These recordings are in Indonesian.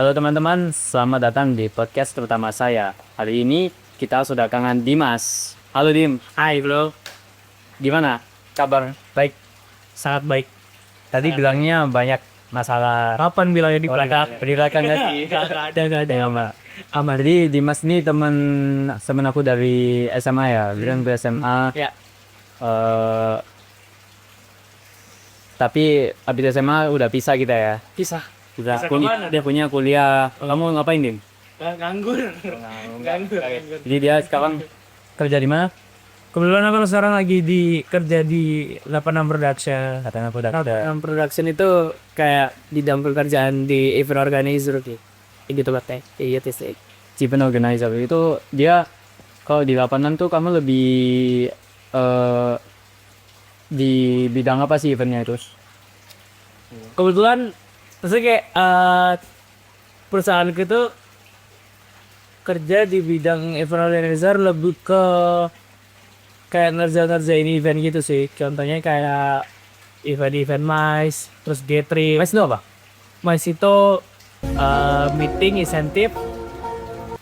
Halo teman-teman, selamat datang di podcast terutama saya. Hari ini kita sudah kangen Dimas. Halo Dim, Hai bro, gimana kabar? baik, sangat baik. Tadi bilangnya banyak masalah Kapan bilangnya di pendidikan tadi. Gak ada. Sama. Jadi Dimas ini temen aku dari SMA ya, bilang dari SMA. Ya, eh, tapi abis SMA udah pisah kita ya. pisah. Udah Pisah kemana? dia punya kuliah. Kamu ngapain Dim? Nganggur. Nganggur. Jadi dia sekarang kerja di mana? Kebetulan aku sekarang lagi kerja di 86 Production. Katanya production. Production itu kayak di dalam pekerjaan di event organizer gitu katanya. Iya sih. Event organizer itu dia kalau di lapangan tuh kamu lebih eh di bidang apa sih eventnya itu? Kebetulan maksudnya kayak perusahaan itu kerja di bidang event organizer lebih ke kayak ngerjain event gitu sih. Contohnya kayak event-event MICE, terus gathering. Mas itu apa? MICE itu meeting insentif,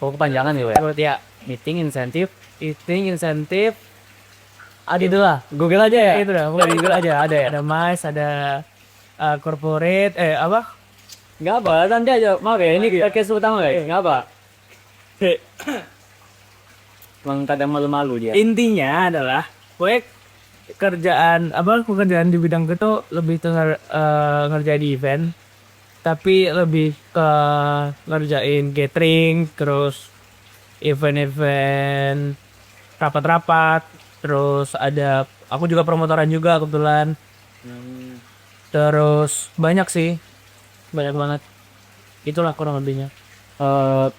Oh kepanjangan ya? buat ya meeting insentif. Ada itu lah. Google aja ya. Itu dah, bukan di Google aja ada ya. Ada MICE, ada corporate, apa? Nggak apa, nanti aja. Mau ya ini podcast utama guys. Nggak apa. Emang kadang malu-malu dia. Intinya adalah proyek pekerjaan di bidang itu lebih ke ngerjain event, tapi lebih ke ngerjain catering, terus event-event, rapat-rapat, terus ada aku juga promotoran juga kebetulan. Terus banyak sih, banyak banget. Itulah kurang lebihnya. Eh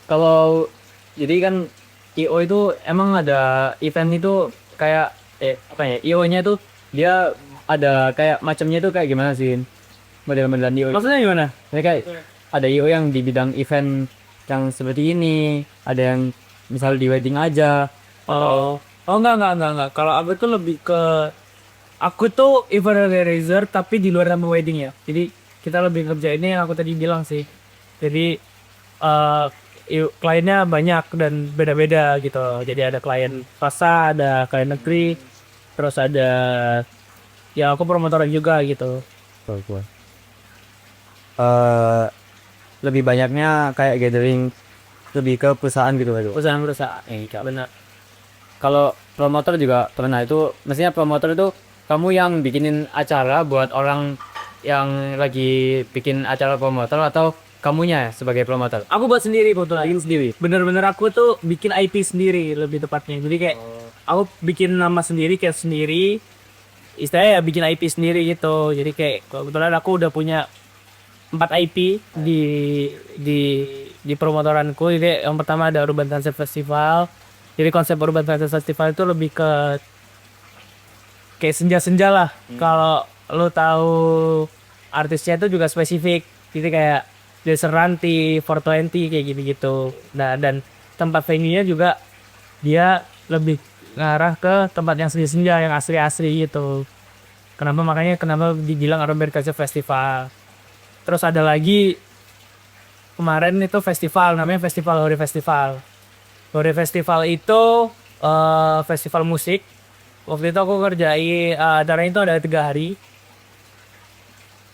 kalau jadi kan IO itu emang ada event itu kayak apa ya? IO-nya itu dia ada kayak macamnya itu kayak gimana sih? Model-modelan IO. Maksudnya gimana? Ya, kayak ada IO yang di bidang event yang seperti ini, ada yang misal di wedding aja. Oh, enggak. Kalau aku tuh lebih ke aku tuh event organizer tapi di luar nama wedding ya. Jadi kita lebih kerjainnya yang aku tadi bilang sih. Jadi kliennya banyak dan beda-beda gitu. Jadi ada klien swasta, ada klien negeri, terus ada ya aku promotoran juga gitu. Kalau gua. Eh lebih banyaknya kayak gathering lebih ke perusahaan gitu kan. Perusahaan-perusahaan. Iya. Benar. Kalau promotor juga pernah itu, mestinya promotor itu kamu yang bikinin acara buat orang yang lagi bikin acara promotor atau kamunya sebagai promotor? Aku buat sendiri kebetulan. Bikin sendiri. Bener-bener aku tuh bikin IP sendiri lebih tepatnya. Jadi kayak aku bikin nama sendiri kayak sendiri. Istilahnya ya bikin IP sendiri gitu. Jadi kayak kebetulan aku udah punya 4 IP di promotoranku. Jadi yang pertama ada Urban Sunset Festival. Jadi konsep Urban Sunset Festival itu lebih ke kayak senja-senja lah. Kalau lo tahu artisnya itu juga spesifik. Jadi kayak Desert Ranti, 420 kayak gitu-gitu. Nah, dan tempat venue-nya juga dia lebih ngarah ke tempat yang senja-senja yang asri-asri gitu. Kenapa dibilang Urban Culture Festival. Terus ada lagi kemarin itu festival namanya Festival Hore Festival. Hore Festival itu festival musik. Waktu itu aku ngerjain acaranya itu ada 3 hari.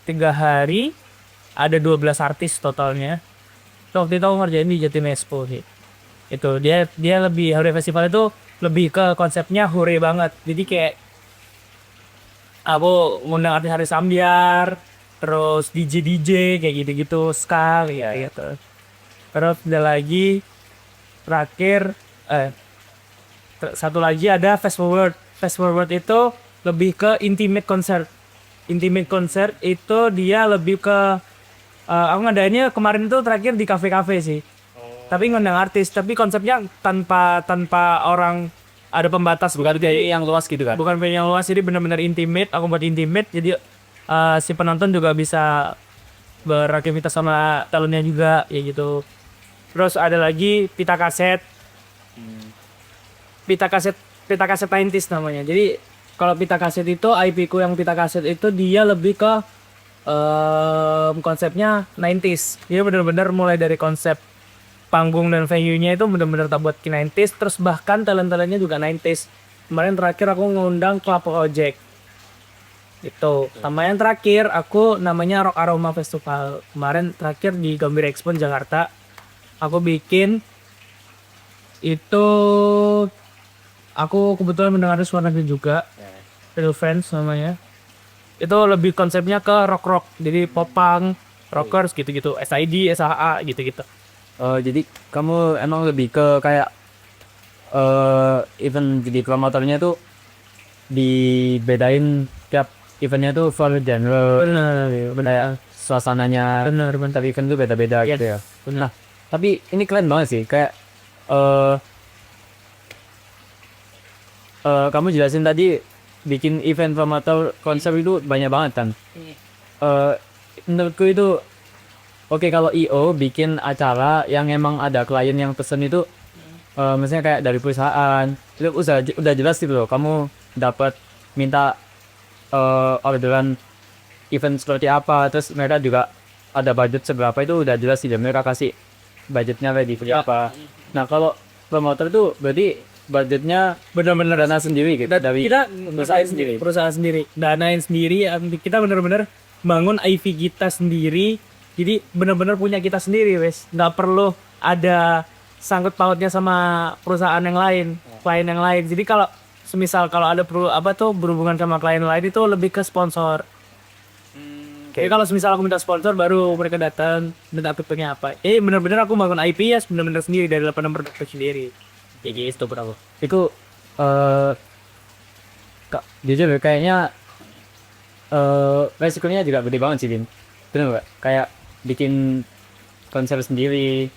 3 hari ada 12 artis totalnya. So, waktu itu aku ngerjain di Jatim Expo sih. Itu dia lebih Hore Festival itu lebih ke konsepnya hore banget. Jadi kayak aku ngundang artis-artis Sambiar, terus DJ kayak gitu-gitu, ska kayak gitu. Terus ada lagi terakhir satu lagi ada Fast Forward. Fast Forward itu lebih ke intimate concert. Intimate concert itu dia lebih ke aku ngadainnya kemarin itu terakhir di kafe-kafe sih. Tapi ngundang artis, tapi konsepnya tanpa orang ada pembatas, Bukan jadi yang luas gitu kan? bukan venue yang luas, jadi benar-benar intimate. Aku buat intimate, jadi si penonton juga bisa beraktivitas sama talentnya juga, ya gitu. Terus ada lagi pita kaset, pita kaset 90s namanya. Jadi kalau pita kaset itu IP ku yang pita kaset itu dia lebih ke konsepnya 90s. Jadi bener-bener mulai dari konsep panggung dan venue-nya itu bener-bener tak buat 90s, terus bahkan talent-talentnya juga 90s. Kemarin terakhir aku ngundang Club Project. Itu. Sama yang terakhir aku namanya Rock Aroma Festival. Kemarin terakhir di Gambir Expo Jakarta. Aku bikin itu, aku kebetulan mendengar suara negeri juga. Real Friends namanya. Itu lebih konsepnya ke rock-rock. Jadi pop-punk, rockers gitu-gitu, SID, SHA gitu-gitu. Jadi kamu emang lebih ke kayak event jadi promotornya tuh dibedain tiap eventnya tuh for genre, kayak suasananya Bener. tapi event tuh beda-beda Yes. gitu ya. Nah, tapi ini keren banget sih kayak eh kamu jelasin tadi bikin event promotor konser itu banyak banget kan. Eh Menurutku itu oke kalau IO bikin acara yang emang ada klien yang pesen itu, misalnya kayak dari perusahaan itu udah jelas gitu loh, kamu dapat minta orderan event seperti apa, terus mereka juga ada budget seberapa, itu udah jelas sih, dan mereka kasih budgetnya ready punya apa. Nah kalau promoter itu berarti budgetnya benar-benar dana sendiri gitu dari Kita perusahaan sendiri. danain sendiri. Kita bener-bener bangun IV kita sendiri. Jadi bener-bener punya kita sendiri, wes. Nggak perlu ada sangkut pautnya sama perusahaan yang lain, klien yang lain. Jadi kalau semisal kalau ada perlu apa tuh berhubungan sama klien lain itu lebih ke sponsor. Jadi kalau semisal aku minta sponsor baru mereka datang minta pengen apa. Bener-bener aku bangun IP ya bener-bener sendiri dari 86 produk sendiri. Kayak gitu bro. Itu jujur ya, kayaknya resikonya juga gede banget sih, Din. Bener gak? Kayak bikin konser sendiri.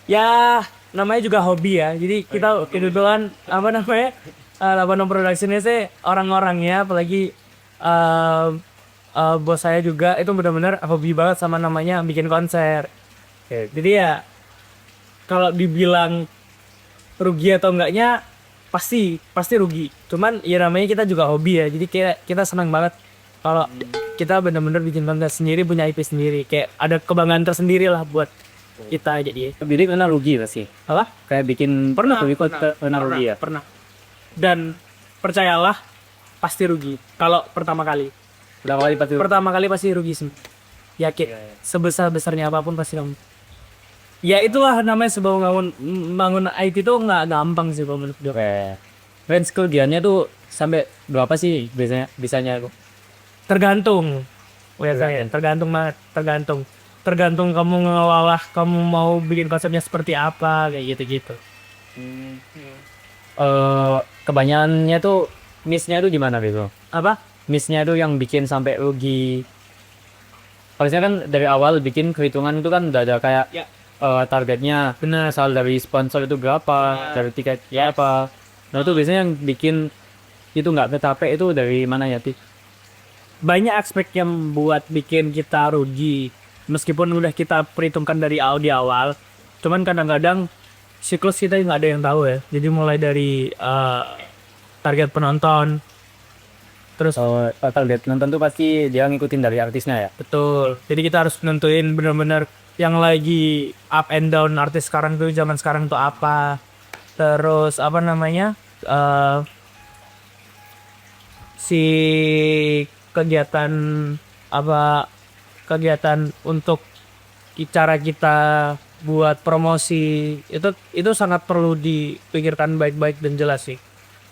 Ya namanya juga hobi ya. Jadi kita kebetulan apa namanya 86 Production ini sih orang-orangnya apalagi bos saya juga itu benar-benar hobi banget sama namanya bikin konser. Jadi ya kalau dibilang rugi atau enggaknya pasti rugi. Cuman ya namanya kita juga hobi ya. Jadi kayak kita senang banget kalau kita benar-benar bikin konser sendiri, punya IP sendiri. Kayak ada kebanggaan tersendiri lah buat kita jadi. Jadi pernah rugi pasti. Apa? Kayak bikin Pernah rugi ya. Pernah. Dan percayalah pasti rugi kalau pertama kali. Berapa kali pasti Pertama kali pasti rugi sih. Yakin. Sebesar-besarnya apapun pasti kamu. Ya itulah namanya sebuah bangun IT itu nggak gampang sih kalau menurut gue. range kerugiannya tuh sampai berapa sih bisanya aku? Tergantung. Tergantung banget, tergantung kamu ngelola, kamu mau bikin konsepnya seperti apa kayak gitu-gitu. Kebanyakannya tuh miss-nya tuh gimana gitu? Apa? Miss-nya tuh yang bikin sampai rugi. Harusnya kan dari awal bikin perhitungan itu kan udah ada kayak Ya. Targetnya, Benar. asal dari sponsor itu berapa, dari tiket apa. Nah itu biasanya yang bikin itu nggak tercapai itu dari mana ya, Ti? Banyak aspek yang buat bikin kita rugi meskipun udah kita perhitungkan dari awal, cuman kadang-kadang siklus kita nggak ada yang tahu ya. Jadi mulai dari target penonton, terus Target nonton tuh pasti dia ngikutin dari artisnya ya. betul, jadi kita harus nentuin bener-bener yang lagi up and down artis sekarang tuh, zaman sekarang tuh apa, terus apa namanya si kegiatan untuk cara kita buat promosi itu sangat perlu dipikirkan baik-baik dan jelas sih.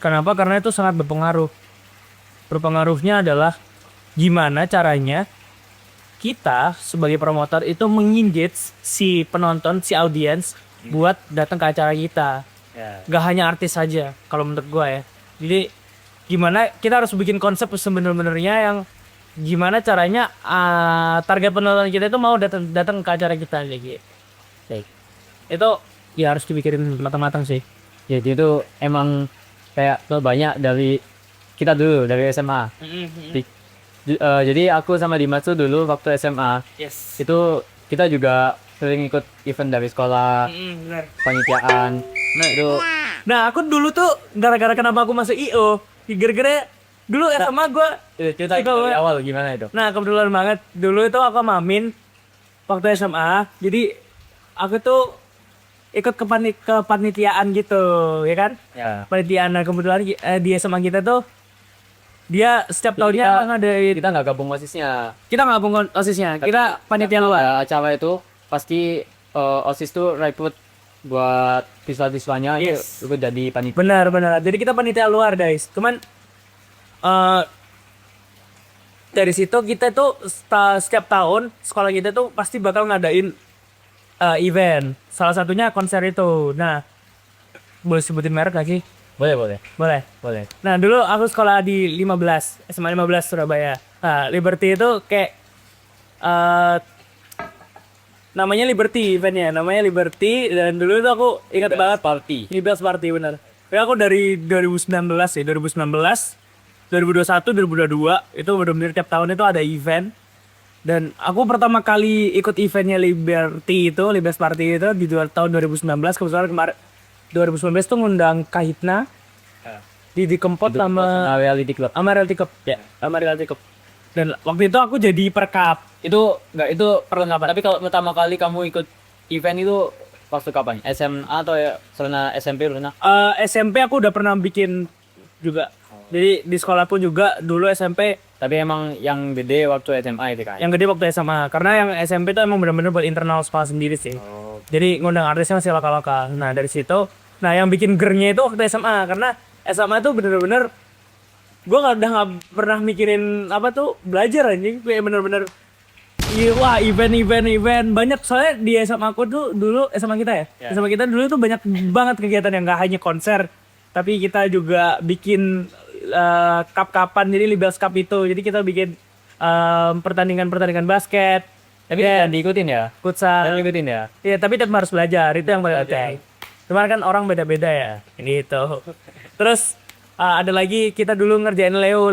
Kenapa? Karena itu sangat berpengaruh. Berpengaruhnya adalah gimana caranya kita sebagai promotor itu mengengage si penonton, si audiens buat datang ke acara kita. Gak hanya artis saja kalau menurut gua ya. Jadi gimana kita harus bikin konsep sebenarnya yang gimana caranya target penonton kita itu mau datang ke acara kita kayak gitu. Itu ya harus dipikirin matang-matang sih. Jadi itu emang kayak banyak dari kita dulu dari SMA. Jadi aku sama Dimas tuh dulu waktu SMA Yes. itu kita juga sering ikut event dari sekolah, Benar. panitiaan. Nah itu Nah, aku dulu tuh gara-gara kenapa aku masuk IO, gara-gara dulu SMA gue Cerita dari awal gimana itu? nah kebetulan banget dulu itu aku sama Amin waktu SMA, jadi aku tuh ikut kepanitiaan gitu ya kan, Ya. panitiaan. Nah kebetulan di SMA kita tuh dia setiap Jadi tahunnya ngadain, kita nggak gabung OSISnya. kita nggak gabung OSISnya, kita panitia luar. Ya, acara itu pasti OSIS tuh rekrut buat siswa-siswanya Yes. itu jadi panitia. Benar. Jadi kita panitia luar guys. Cuman eh dari situ kita tuh setiap tahun sekolah kita tuh pasti bakal ngadain event. Salah satunya konser itu. Nah, boleh sebutin merek gak sih? Boleh. Boleh. Nah, dulu aku sekolah di 15, SMA 15 Surabaya. Nah, Liberty itu kayak eh namanya Liberty eventnya, namanya Liberty, dan dulu itu aku ingat banget Party. Libels Party benar. Ya aku dari 2019 ya, 2019, 2021, 2022 itu benar-benar tiap tahun itu ada event. Dan aku pertama kali ikut eventnya Liberty itu, Libels Party itu di tahun 2019. Kebetulan kemarin 2019 tuh ngundang Kahitna, Didi Kempot sama Reality Club. Reality Cup. Ya, sama Reality Cup. Dan waktu itu aku jadi perkap. Itu perlengkapan. Tapi kalau pertama kali kamu ikut event itu waktu kapan? SMA atau ya karena SMP pernah? SMP aku udah pernah bikin juga. Jadi di sekolah pun juga dulu SMP. Tapi emang yang gede waktu SMA itu kan? Yang gede waktu SMA. Karena yang SMP itu emang bener-bener buat internal sekolah sendiri sih. Oh. Jadi ngundang artisnya masih lokal-lokal. Nah dari situ, nah yang bikin gernya itu waktu SMA. Karena SMA itu bener-bener gue udah nggak pernah mikirin apa tuh belajar anjing. Kayak bener-bener iya, wah event banyak. Soalnya di SMA aku tuh dulu, SMA kita ya, SMA kita dulu tuh banyak banget kegiatan yang nggak hanya konser, tapi kita juga bikin cup-cupan, jadi Libels Cup itu. Jadi kita bikin pertandingan basket. Tapi jangan diikutin ya? Futsal. Jangan diikutin ya? Iya, tapi tetap harus belajar, itu yang paling penting. Cuman kan orang beda-beda ya, gitu. Terus ada lagi kita dulu ngerjain Leo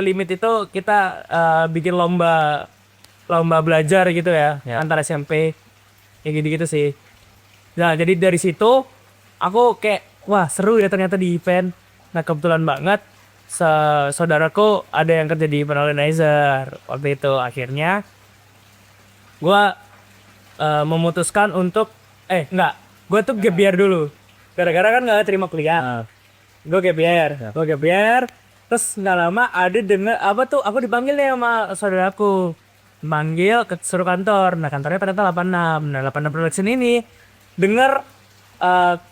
Limit itu kita bikin lomba belajar gitu ya, antar SMP, ya gitu-gitu sih. Nah jadi dari situ aku kayak wah seru ya ternyata di event. Nah kebetulan banget saudaraku ada yang kerja di Panelinizer waktu itu. Akhirnya gue memutuskan untuk gue tuh gap year dulu, gara-gara kan nggak terima kuliah. Gue gap year, terus nggak lama ada dengar apa tuh, aku dipanggil nih sama saudaraku, manggil ke suruh kantor. Nah kantornya ternyata 86. Nah 86 Production ini denger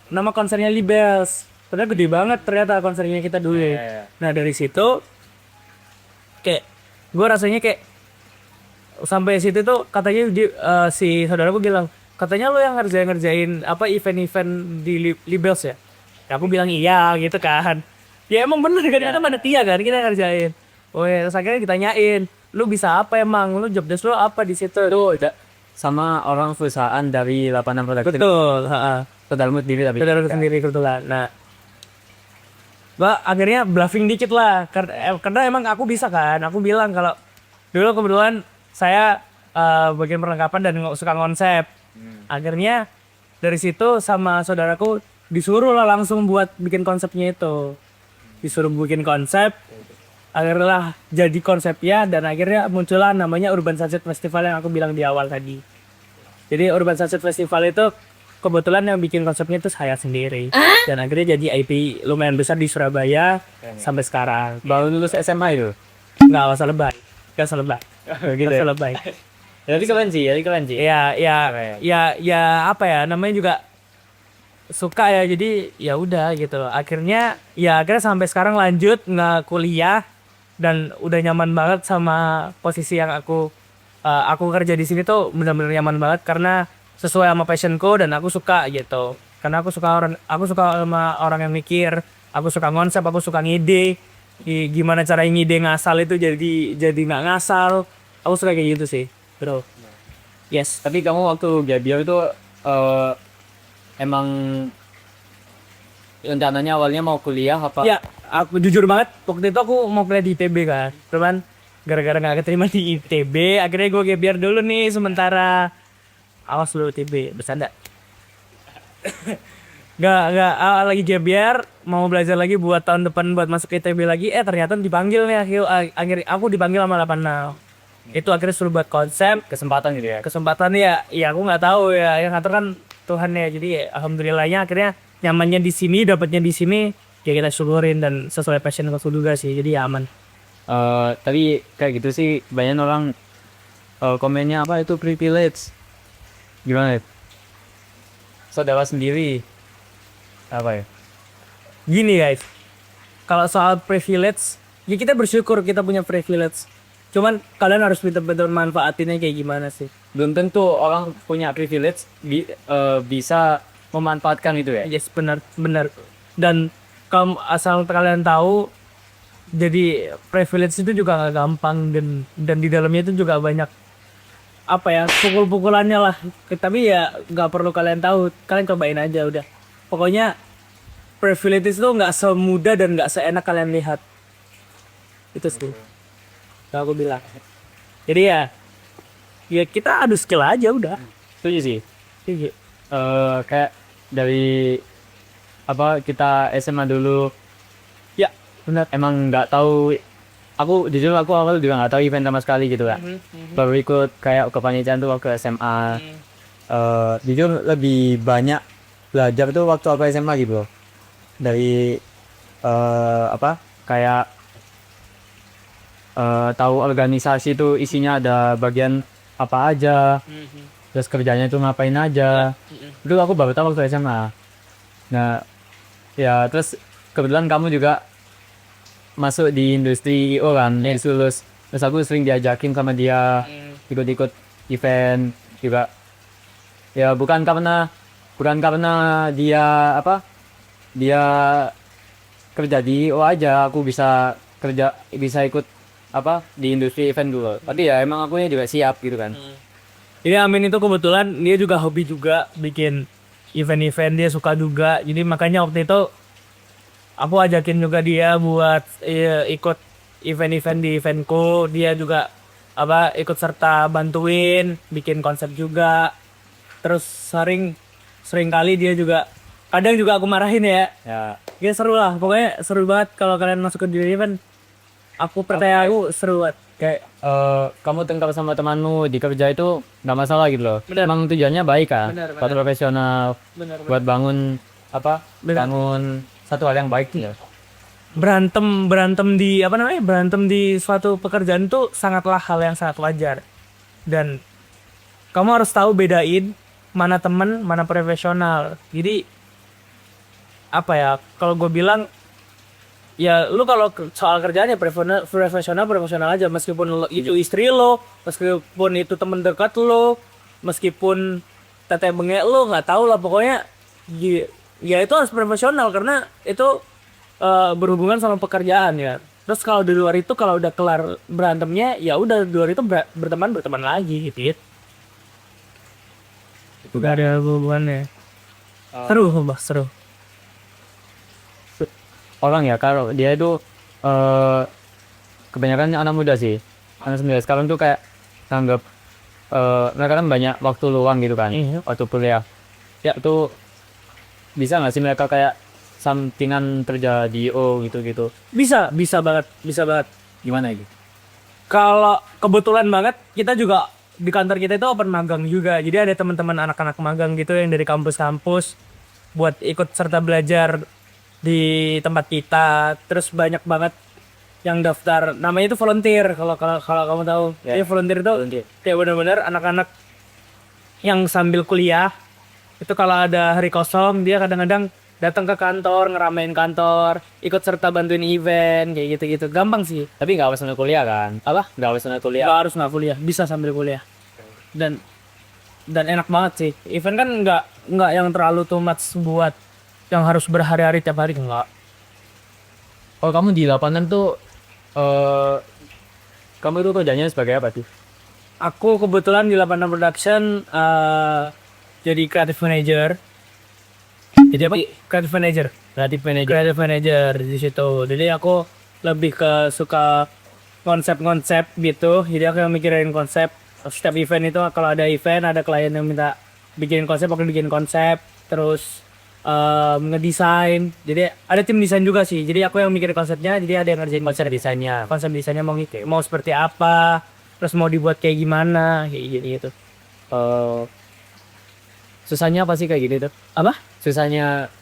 nama konsernya Libels, ternyata gede banget ternyata konsernya kita dulu. Nah dari situ kayak gue rasanya kayak sampai situ tuh katanya si saudaraku bilang, katanya lo yang ngerjain apa event-event di Libels ya? Ya aku bilang iya gitu kan. Ya emang bener kan, kita panitia kan, kita ngerjain. Oh ya, terus akhirnya ditanyain, lu bisa apa emang? Lu job desk lu apa di situ? Itu sama orang perusahaan dari 86 Production. Betul, heeh. Saudaramu sendiri tapi. Saudara sendiri kebetulan. Nah, gua akhirnya bluffing dikit lah, karena emang aku bisa kan. Aku bilang kalau dulu kebetulan saya bagian perlengkapan dan suka konsep. Akhirnya dari situ sama saudaraku disuruh lah langsung buat bikin konsepnya itu. Disuruh bikin konsep. Akhirnya jadi konsepnya, dan akhirnya muncullah namanya Urban Sunset Festival yang aku bilang di awal tadi. Jadi Urban Sunset Festival itu kebetulan yang bikin konsepnya itu saya sendiri. Dan akhirnya jadi IP lumayan besar di Surabaya sampai sekarang. Baru lulus SMA itu. Nggak usah lebay. Gitu. Nggak usah lebay. Jadi keren sih. Ya apa ya, namanya juga suka ya, jadi ya udah gitu. Akhirnya sampai sekarang lanjut nggak kuliah, dan udah nyaman banget sama posisi yang aku kerja di sini tuh, benar-benar nyaman banget karena sesuai sama passionku dan aku suka gitu. Karena aku suka sama orang yang mikir, aku suka konsep, aku suka ngide, gimana cara ngide ngasal itu jadi nggak ngasal. Aku suka kayak gitu sih, bro. Yes. Tapi kamu waktu Gabiar itu emang rencananya awalnya mau kuliah apa? Ya, aku jujur banget waktu itu aku mau kuliah di ITB kan, cuman gara-gara nggak keterima di ITB, akhirnya gue biar dulu nih sementara. Awas lu ITB, bercanda. lagi JBR mau belajar lagi buat tahun depan buat masuk ITB lagi, ternyata dipanggil nih akhirnya aku dipanggil sama 86. Itu akhirnya suruh buat konsep. Kesempatan gitu ya. Kesempatan ya aku nggak tahu ya, yang ngatur kan Tuhan ya. Jadi ya, alhamdulillahnya akhirnya nyamannya di sini, dapatnya di sini, ya kita syukurin dan sesuai passion aku juga sih, jadi ya aman. Tapi kayak gitu sih banyak orang komennya apa itu privilege. Gimana ya? Saudara sendiri apa ya? Gini guys, kalau soal privilege, ya kita bersyukur kita punya privilege. Cuman kalian harus betul-betul manfaatinnya kayak gimana sih? Belum tentu orang punya privilege bisa memanfaatkan itu ya. Yes, benar. Dan kalau asal kalian tahu, jadi privilege itu juga gak gampang dan di dalamnya itu juga banyak apa ya, pukul-pukulannya lah. Tapi ya nggak perlu kalian tahu, kalian cobain aja udah. Pokoknya privilege itu nggak semudah dan nggak seenak kalian lihat. Itu sih yang aku bilang. Jadi ya kita adu skill aja udah. Setuju sih. Iya. Kayak dari apa kita SMA dulu Ya, benar. emang nggak tahu. Aku jujur aku awal juga nggak tahu event sama sekali gitu kan. Baru ikut kayak kepanitiaan tuh waktu SMA. Jujur lebih banyak belajar tuh waktu aku SMA gitu loh. Dari apa kayak tahu organisasi itu isinya ada bagian apa aja, terus kerjanya itu ngapain aja. Itu aku baru tahu waktu SMA. Nah ya terus kebetulan kamu juga masuk di industri IO kan, lulus. Terus aku sering diajakin sama dia ikut-ikut event juga. Ya bukan karena dia apa? Dia kerja di IO aja, aku bisa ikut apa di industri event dulu. Tapi ya emang aku juga siap gitu kan. Ini Amin itu kebetulan dia juga hobi juga bikin event-event, dia suka juga. Jadi makanya waktu itu aku ajakin juga dia buat ikut event-event di eventku. Dia juga apa ikut serta bantuin bikin konsep juga. Terus sering kali dia juga kadang juga aku marahin ya. Ya seru lah, pokoknya seru banget kalau kalian masuk ke dunia event. Aku percaya aku seru banget. Kayak kamu tengkar sama temanmu di kerja itu nggak masalah gitu loh. Bener. Emang tujuannya baik kan, Bener. buat profesional, Bener. buat bangun apa? Bener. Bangun satu hal yang baik gitu. Berantem di suatu pekerjaan itu sangatlah hal yang sangat wajar. Dan kamu harus tahu bedain mana temen, mana profesional. Jadi apa ya, kalau gue bilang ya lu kalau soal kerjaannya profesional aja, meskipun lo, itu istri lo, meskipun itu temen dekat lo, meskipun teteh bengek lo, nggak tahu lah, pokoknya ya itu harus profesional karena itu berhubungan sama pekerjaan ya. Terus kalau di luar itu, kalau udah kelar berantemnya ya udah di luar itu berteman lagi gitu. Itu gak ada hubungannya. Seru mbak, seru. Orang ya kalau dia itu kebanyakan anak muda sih, anak muda sekarang tuh kayak anggap mereka kan banyak waktu luang gitu kan, waktu kuliah. Ya itu bisa nggak sih mereka kayak sampingan kerja di IO gitu? Bisa banget. Gimana gitu? Kalau kebetulan banget kita juga di kantor kita itu open magang juga. Jadi ada teman-teman anak-anak magang gitu yang dari kampus-kampus buat ikut serta belajar di tempat kita. Terus banyak banget yang daftar, namanya itu volunteer kalau kamu tahu. Ya. Jadi volunteer itu kayak benar-benar anak-anak yang sambil kuliah itu kalau ada hari kosong dia kadang-kadang datang ke kantor, ngeramein kantor, ikut serta bantuin event kayak gitu-gitu. Gampang sih. Tapi nggak harus sambil kuliah kan? Apa? Nggak harus sambil kuliah. Nggak kuliah, bisa sambil kuliah. Dan enak banget sih. Event kan nggak yang terlalu too much buat yang harus berhari-hari tiap hari, enggak. Oh kamu di lapangan tuh kamu itu kerjanya sebagai apa sih? Aku kebetulan di 86 Production jadi creative manager. Jadi apa? Creative manager di situ. Jadi aku lebih ke suka konsep-konsep gitu. Jadi aku yang mikirin konsep setiap event itu. Kalau ada event, ada klien yang minta bikin konsep, aku bikin konsep. Terus ngedesain. Jadi ada tim desain juga sih. Jadi aku yang mikirin konsepnya, jadi ada yang ngerjain Konsep desainnya. konsep desainnya mau seperti apa, terus mau dibuat kayak gimana, kayak gitu. Eh, susahnya apa sih kayak gitu tuh? Apa? Susahnya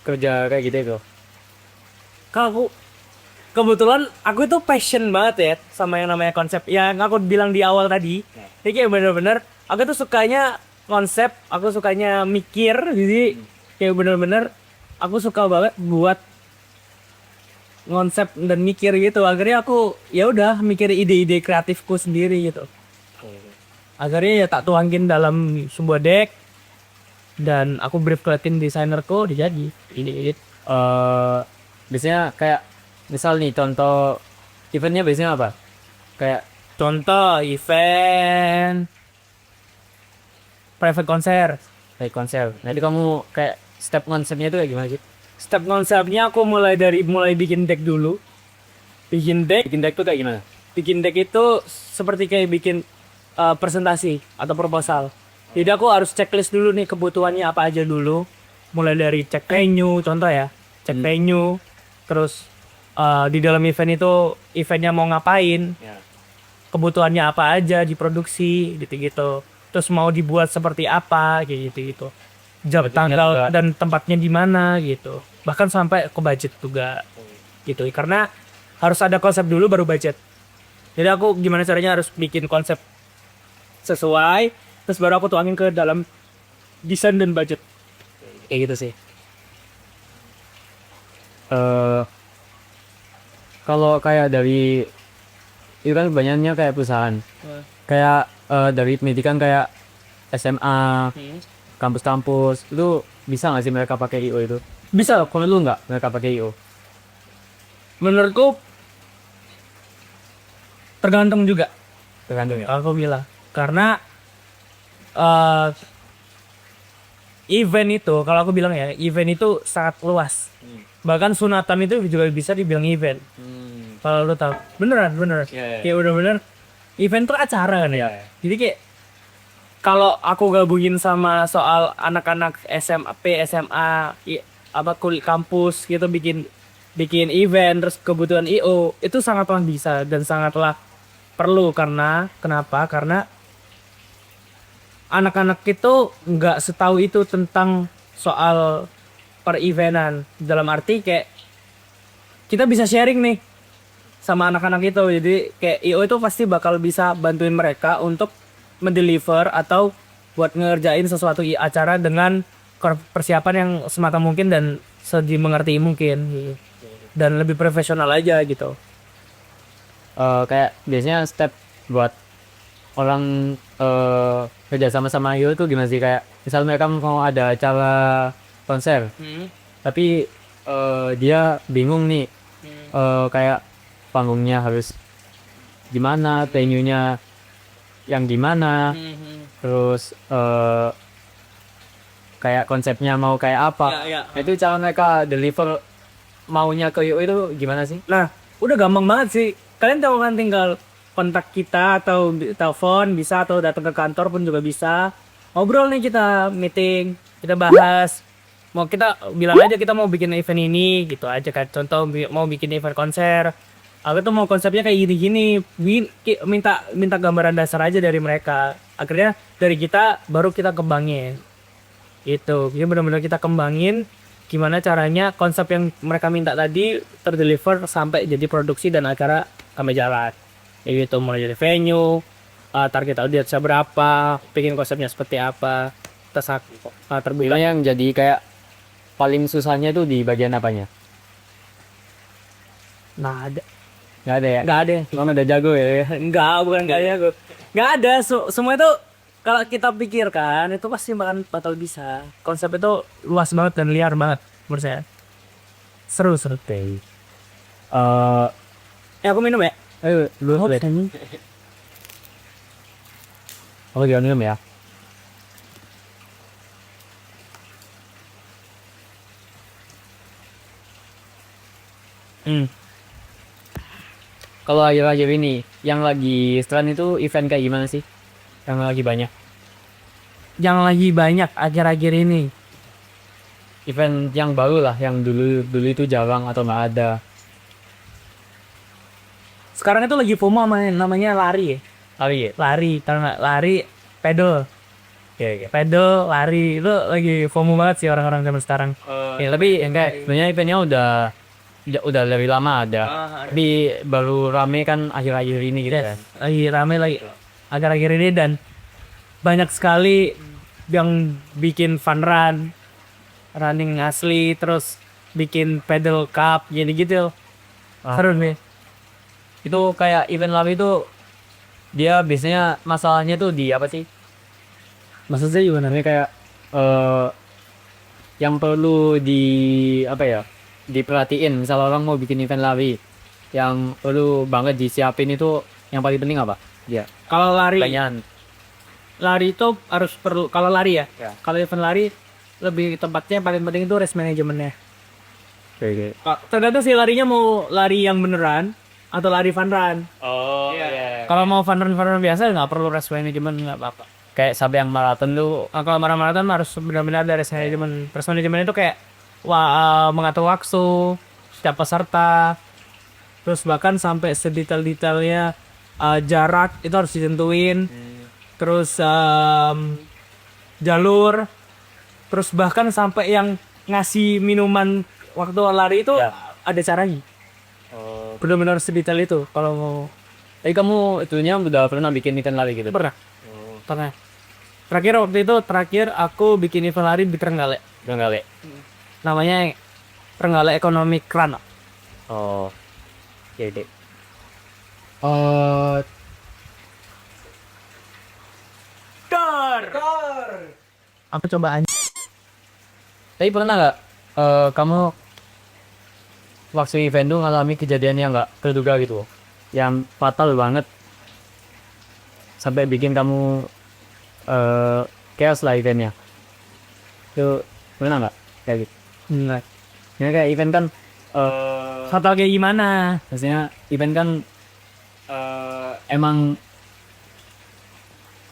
kerja kayak gitu itu. Kalau aku kebetulan aku itu passion banget ya sama yang namanya konsep. Yang aku bilang di awal tadi. Jadi kayak bener-bener aku tuh sukanya konsep, aku sukanya mikir, jadi kayak bener-bener aku suka banget buat konsep dan mikir gitu. Akhirnya aku ya udah mikir ide-ide kreatifku sendiri gitu. Akhirnya ya tak tuangin dalam sebuah deck dan aku brief ke tim desainerku, dia jadi ide-ide. Biasanya kayak misal nih contoh eventnya biasanya apa? Kayak Contoh event private konser. kayak konser. Nanti kamu kayak step konsepnya itu kayak gimana sih? Step konsepnya aku mulai bikin deck dulu. Bikin deck, Bikin deck tuh kayak gimana? bikin deck itu seperti kayak bikin presentasi atau proposal. Jadi aku harus checklist dulu nih kebutuhannya apa aja dulu. Mulai dari cek venue, contoh ya, cek venue. Terus di dalam event itu eventnya mau ngapain, Ya. kebutuhannya apa aja diproduksi, gitu-gitu. Terus mau dibuat seperti apa, kayak gitu-gitu. Jam Budgetnya tanggal juga. dan tempatnya di mana gitu. Bahkan sampai ke budget juga gitu. Karena harus ada konsep dulu baru budget. Jadi aku gimana caranya harus bikin konsep sesuai, terus baru aku tuangin ke dalam desain dan budget. Kayak gitu sih. eh Kalau kayak dari itu kan banyaknya kayak perusahaan. Kayak dari pendidikan kayak SMA, kampus-kampus itu bisa nggak sih mereka pakai IO itu? Bisa, Kalau lu nggak mereka pakai IO? menurutku tergantung juga. Tergantung ya. Aku bilang karena eh, event itu, kalau aku bilang ya, event itu sangat luas. Bahkan sunatan itu juga bisa dibilang event. Kalau lu tahu, beneran. Iya. Kayak bener-bener event tuh acara kan ya. Iya. Jadi kayak kalau aku gabungin sama soal anak-anak SMP, SMA, apa kuliah kampus gitu bikin event terus kebutuhan IO itu sangatlah bisa dan sangatlah perlu karena kenapa? Karena anak-anak itu nggak setahu itu tentang soal per-eventan, dalam arti kayak kita bisa sharing nih sama anak-anak itu, jadi kayak IO itu pasti bakal bisa bantuin mereka untuk mendeliver atau buat ngerjain sesuatu acara dengan persiapan yang semata mungkin dan sedimengerti mungkin dan lebih profesional aja gitu. Kayak biasanya step buat orang kerja sama IO itu gimana sih? Kayak misal mereka mau ada acara konser, tapi dia bingung nih, kayak panggungnya harus gimana, venue-nya yang gimana, terus kayak konsepnya mau kayak apa. Ya. Itu cara mereka deliver maunya ke IO itu gimana sih? Nah, udah gampang banget sih. Kalian tahu kan, tinggal kontak kita atau telepon bisa, atau datang ke kantor pun juga bisa. Ngobrol nih, kita meeting, kita bahas. Mau kita bilang aja kita mau bikin event ini gitu aja kan. Contoh mau bikin event konser. Aku tuh mau konsepnya kayak gini-gini. Minta gambaran dasar aja dari mereka. Akhirnya dari kita baru kita kembangin. Itu, jadi benar-benar kita kembangin gimana caranya konsep yang mereka minta tadi terdeliver sampai jadi produksi dan acara kami jalan. Kayak gitu, mulai dari venue, target audiensnya berapa, bikin konsepnya seperti apa, terbuka. Bilang yang jadi kayak paling susahnya itu di bagian apanya? Nah, ada. Nggak ada ya? Nggak ada. Emang udah jago ya? Enggak, bukan enggak ya. Nggak ada. Semua itu kalau kita pikirkan itu pasti bakal bisa. Konsep itu luas banget dan liar banget menurut saya. Seru. Aku minum ya. Ayo, lu lihat. Oh, jangan minum ya. Kalau akhir-akhir ini yang lagi tren itu event kayak gimana sih? Yang lagi banyak. Yang lagi banyak akhir-akhir ini. event yang baru lah, yang dulu dulu itu jarang atau nggak ada. Sekarang itu lagi FOMO namanya lari ya. Lari ya? Lari, tahu nggak? Lari, pedal. Oke. Pedal, lari. Itu lagi FOMO banget sih orang-orang zaman sekarang. Ya, tapi enggak, sebenarnya eventnya udah lebih lama ada. Tapi baru rame kan akhir-akhir ini gitu kan. Lagi rame lagi akhir-akhir ini, dan banyak sekali yang bikin fun run, running asli, terus bikin pedal cup jadi gitu. Seru nih. Itu kayak event lari itu dia biasanya masalahnya tuh di apa sih? Maksudnya gimana? Namanya kayak eh yang perlu di apa ya? Diperhatiin misal orang mau bikin event lari yang perlu banget disiapin itu yang paling penting apa? Dia. Kalau Pertanyaan. lari itu harus perlu, kalau lari ya. Ya. Kalau event lari lebih tepatnya paling penting itu race manajemennya. Oke. Tergantung sih larinya mau lari yang beneran atau lari fun run. Oh iya. Kalau mau fun run biasa nggak perlu race management, nggak apa-apa. Kayak sampai yang maraton tuh Kalau maraton harus benar-benar ada race management. Race management itu kayak mengatur waktu setiap peserta, terus bahkan sampai sedetail-detailnya jarak itu harus ditentuin, terus jalur, terus bahkan sampai yang ngasih minuman waktu lari itu Ya. ada caranya. Oh. Benar-benar sedetail itu kalau mau. Tapi kamu itunya udah pernah bikin event lari gitu? Pernah. Pernah. Terakhir aku bikin event lari di Trenggalek. Udah nggak, Le? Namanya Trenggalek Economic Run. Oh. Oke, deh. Apa cobaan? Tapi pernah nggak kamu waktu event tuh ngalami kejadian yang nggak terduga gitu, yang fatal banget sampai bikin kamu chaos lah eventnya? Itu pernah nggak kayak gitu? Enggak. Ya kayak event kan Fatal kayak gimana? maksudnya event kan emang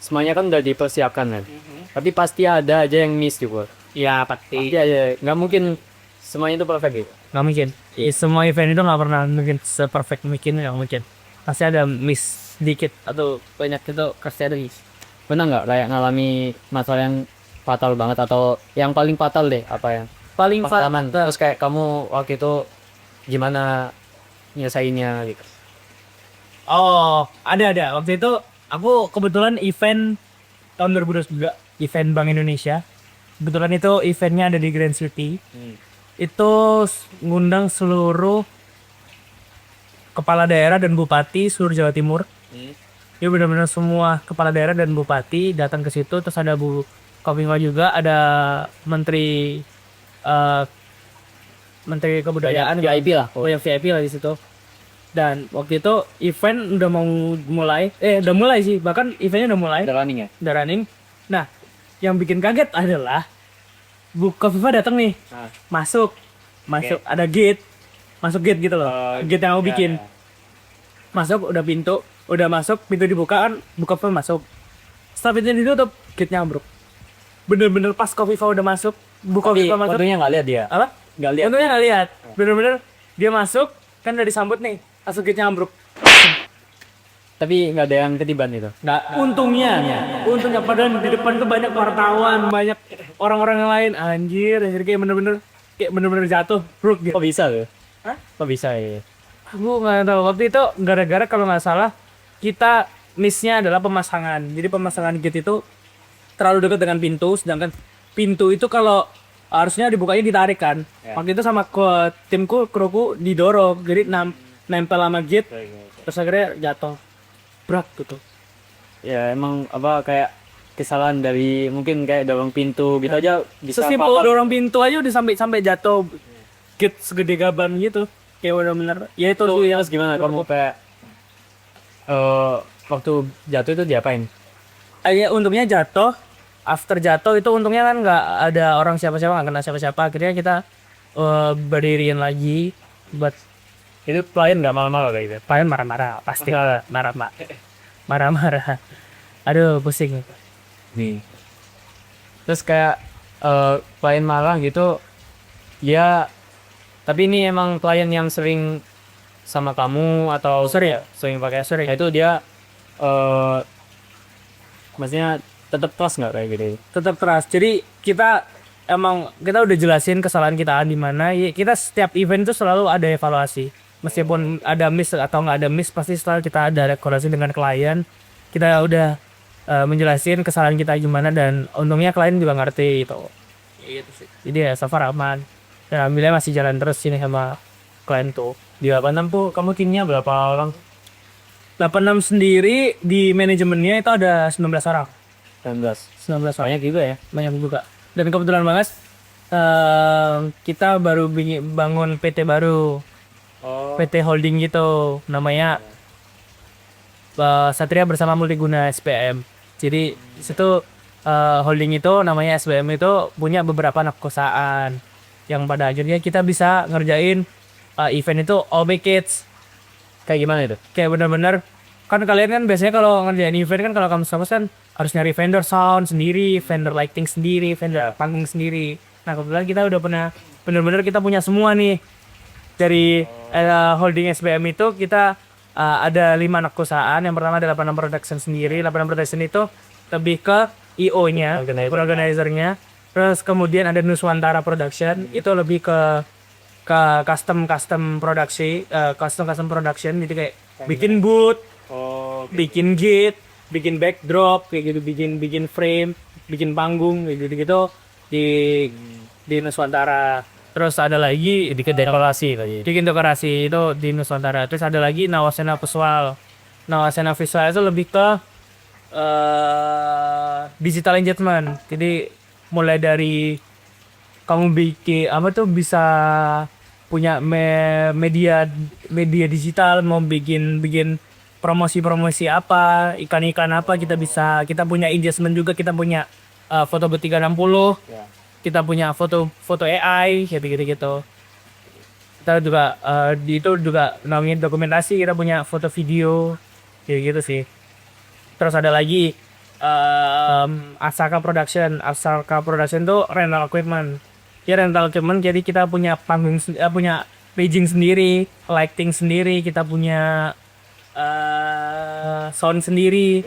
semuanya kan udah dipersiapkan kan, tapi pasti ada aja yang miss juga. Ya pasti. Pasti aja, nggak mungkin semuanya itu perfect gitu. Nggak mungkin. Semua event itu nggak pernah mungkin seperfect mungkin, nggak mungkin. Pasti ada miss sedikit atau banyak, itu pasti ada miss. Pernah nggak kayak ngalami masalah yang fatal banget atau yang paling fatal deh, apa yang Paling pengalaman terus kayak kamu waktu itu gimana nyelesainnya gitu? Oh, ada. Waktu itu aku kebetulan event tahun 2022, event Bank Indonesia. Kebetulan itu eventnya ada di Grand City. Itu ngundang seluruh kepala daerah dan bupati seluruh Jawa Timur. Ya benar-benar semua kepala daerah dan bupati datang ke situ. Terus ada Bu Kofifa juga, ada Menteri Menteri Kebudayaan, VIP lah. oh yang VIP lah di situ. Dan waktu itu event udah mau mulai, udah mulai sih, bahkan eventnya udah mulai, Ada running ya? udah running. Nah, yang bikin kaget adalah Bu Kofifa datang nih, masuk, ada gate, masuk gate gitu loh, gate yang mau bikin, masuk udah pintu, udah masuk, pintu dibuka kan, Bu Kofifa masuk, setelah pintu ditutup, gate-nya ambruk. Bener-bener pas Kofifa udah masuk, Bu Tapi Kofifa masuk, fotonya nggak lihat dia. apa? Nggak lihat. Untungnya nggak lihat, bener-bener dia masuk, kan udah disambut nih, langsung gate-nya ambruk. Tapi nggak ada yang ketiban itu. Nggak, untungnya padahal di depan tuh banyak wartawan, banyak orang-orang yang lain, anjir kayak bener-bener jatuh, bruk gitu. Kok bisa tuh? Hah? Kok bisa ya? Aku nggak tahu, waktu itu gara-gara kalau nggak salah kita missnya adalah pemasangan. Jadi pemasangan gate itu terlalu dekat dengan pintu, sedangkan pintu itu kalau harusnya dibukanya ditarik kan. Waktu itu sama kruku didorong, jadi nempel sama gate, terus akhirnya jatuh, brak gitu. Ya emang apa kayak kesalahan dari mungkin kayak dorong pintu gitu aja bisa Sesimpel fatal. dorong pintu aja udah sampai jatuh gate segede gaban gitu. Kayak bener-bener. Ya itu tuh yang Terus gimana kamu kayak waktu jatuh itu diapain? untungnya jatuh. After jatuh itu untungnya kan nggak ada orang siapa-siapa, nggak kena siapa-siapa. Akhirnya kita berdiriin lagi buat Itu klien nggak marah-marah kayak gitu? klien marah-marah, pasti marah-marah. Aduh pusing. Nih. Terus kayak klien marah gitu, dia, tapi ini emang klien yang sering sama kamu atau sering pakai Sering. ya itu dia eh maksudnya tetap trust nggak kayak gitu? Tetap trust. Jadi kita udah jelasin kesalahan kita di mana. Kita setiap event itu selalu ada evaluasi. Meskipun ada miss atau nggak ada miss, pasti selalu kita ada koordinasi dengan klien. Kita udah menjelasin kesalahan kita gimana, dan untungnya klien juga ngerti gitu. Gitu sih. Jadi ya so far aman. Dan alhamdulillah masih jalan terus sini sama klien tuh. Di 86 tuh kamu timnya berapa orang? 86 sendiri di manajemennya itu ada 19 orang. 19. 19 orang. Banyak juga ya. Banyak juga. Dan kebetulan banget kita baru bangun PT baru, Oh. PT holding gitu, namanya Satria Bersama Multiguna SPM. Jadi di situ holding itu namanya SPM itu punya beberapa anak perusahaan yang pada akhirnya kita bisa ngerjain event itu all package. Kayak gimana itu? Kayak benar-benar kan kalian kan biasanya kalau ngerjain event kan, kalau kamu sama kan harus nyari vendor sound sendiri, vendor lighting sendiri, vendor panggung sendiri. Nah kebetulan kita udah pernah benar-benar kita punya semua nih dari holding SBM itu. Kita ada 5 anak perusahaan. Yang pertama ada 86 Production sendiri. 86 Production itu lebih ke IO-nya, organizer-nya. Terus kemudian ada Nuswantara Production, itu lebih ke custom produksi, custom production. Jadi kayak bikin booth, bikin gate, bikin backdrop kayak gitu, bikin frame, bikin panggung kayak gitu di Nuswantara. Terus ada lagi Di dekorasi tadi. bikin dekorasi itu di Nuswantara. Terus ada lagi Nawasena Visual. Nawasena Visual itu lebih ke digital engagement. Jadi mulai dari kamu bikin apa tuh, bisa punya media digital, mau bikin promosi apa, ikan apa, kita punya engagement juga. Kita punya foto B360, kita punya foto AI kayak gitu. Kita juga itu juga namanya dokumentasi. Kita punya foto video kayak gitu sih. Terus ada lagi Asaka Production tuh rental equipment. Ya rental equipment, jadi kita punya panggung, punya staging sendiri, lighting sendiri, kita punya sound sendiri.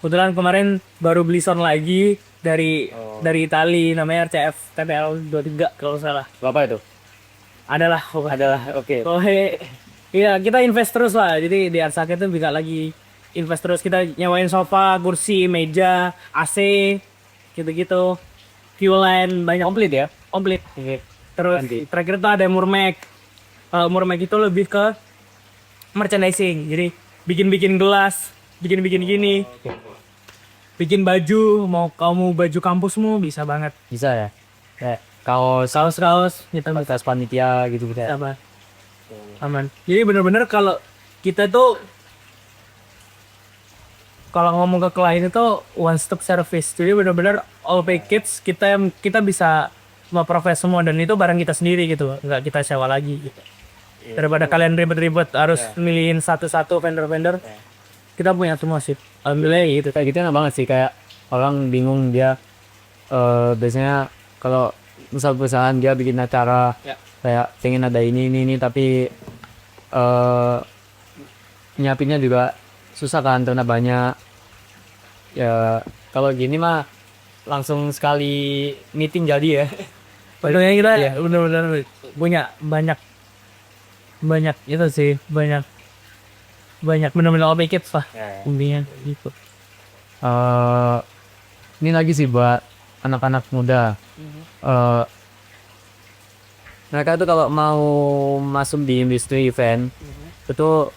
Kebetulan kemarin baru beli sound lagi dari Itali, namanya RCF TPL 23 kalau salah. Berapa itu? Adalah Oke. oh iya, kita invest terus lah. Jadi di Arsaka itu bisa lagi invest terus. Kita nyewain sofa, kursi, meja, AC gitu-gitu, fuel line, banyak komplit ya. Komplit. Terus Nanti. terakhir tuh ada Murmek. Murmek itu lebih ke merchandising. Jadi bikin gelas, bikin gini, bikin baju. Mau kamu baju kampusmu bisa banget. Bisa ya? Kayak kaos Kita bisa tas panitia gitu gitu. apa? Aman. Jadi bener-bener kalau kita tuh kalau ngomong ke klien itu one stop service. Jadi bener-bener all package, kita bisa provide semua, dan itu barang kita sendiri gitu, nggak kita sewa lagi gitu. Daripada kalian ribet-ribet harus milihin satu-satu vendor-vendor, kita punya semua sih. Alhamdulillah gitu. Kayak gitu enak banget sih, kayak orang bingung dia biasanya kalau misal perusahaan dia bikin acara kayak pengen ada ini tapi nyiapinnya juga susah kan karena banyak ya. Kalau gini mah langsung sekali meeting jadi ya. Padahal kita bener-bener punya banyak itu sih, banyak bener-bener all package lah intinya gitu. Ini lagi sih buat anak-anak muda. Mereka tuh kalau mau masuk di industri event itu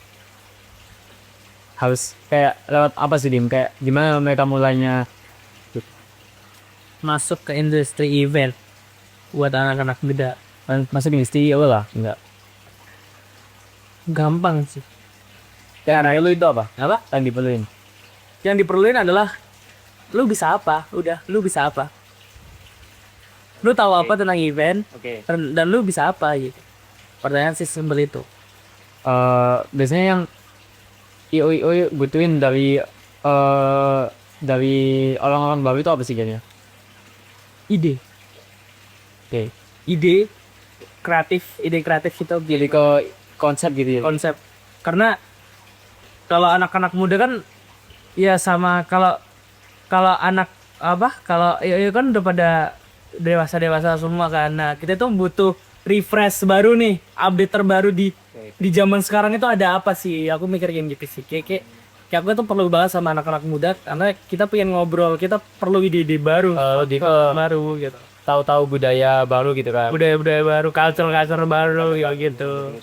harus kayak lewat apa sih, Dim? Kayak gimana mereka mulainya? Masuk ke industri event buat anak-anak muda Masuk industri apa lah? Enggak. gampang sih. Yang lu itu apa? Apa? Yang diperluin. Yang diperluin adalah lu bisa apa, udah lu bisa apa, lu tahu apa tentang event, Oke. dan lu bisa apa gitu. Pertanyaan sih simpel itu. Biasanya yang IO butuhin dari orang-orang baru itu apa sih kayaknya? Ide, Oke. ide ide kreatif itu jadi ke konsep gitu ya. konsep. Karena kalau anak-anak muda kan ya sama kalau kalau anak apa kalau ya kan udah pada dewasa semua kan. Nah kita tuh butuh refresh baru nih, update terbaru di zaman sekarang itu ada apa sih? Aku mikir kayak gitu sih. Kayak aku tuh perlu banget sama anak-anak muda karena kita pengen ngobrol, kita perlu ide-ide baru, Lebih ke baru gitu. tahu-tahu budaya baru gitu kan. Budaya-budaya baru, culture baru ya gitu.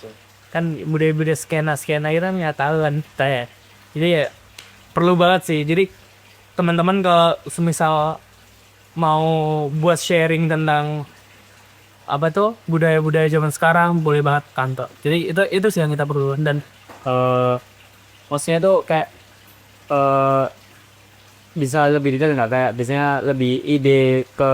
Kan budaya-budaya skena itu kan nggak tahu kan kita ya. Jadi ya perlu banget sih. Jadi teman-teman kalau semisal mau buat sharing tentang apa tuh budaya-budaya zaman sekarang boleh banget kantor. Jadi itu sih yang kita perlu dan Eh, maksudnya tuh kayak bisa lebih detail nggak, kayak biasanya lebih ide ke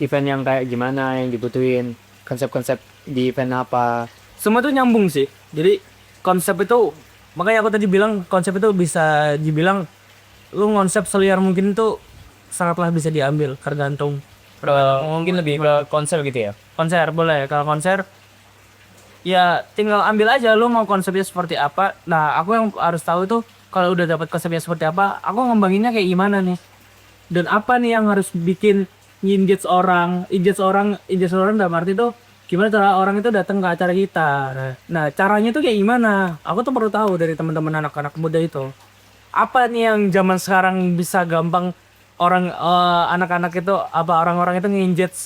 event yang kayak gimana yang dibutuhin, konsep-konsep di event apa. semua tuh nyambung sih. Jadi konsep itu makanya aku tadi bilang konsep itu bisa dibilang lu konsep seliar mungkin tuh sangatlah bisa diambil tergantung Mungkin lebih ke konsep gitu ya. konser boleh kalau konser ya tinggal ambil aja lu mau konsepnya seperti apa. Nah aku yang harus tahu tuh kalau udah dapat konsepnya seperti apa aku ngembanginnya kayak gimana nih dan apa nih yang harus bikin engage orang dalam arti tuh gimana cara orang itu datang ke acara kita. Nah caranya tuh kayak gimana aku tuh perlu tahu dari teman-teman anak-anak muda itu apa nih yang zaman sekarang bisa gampang anak-anak itu apa orang-orang itu nge-engage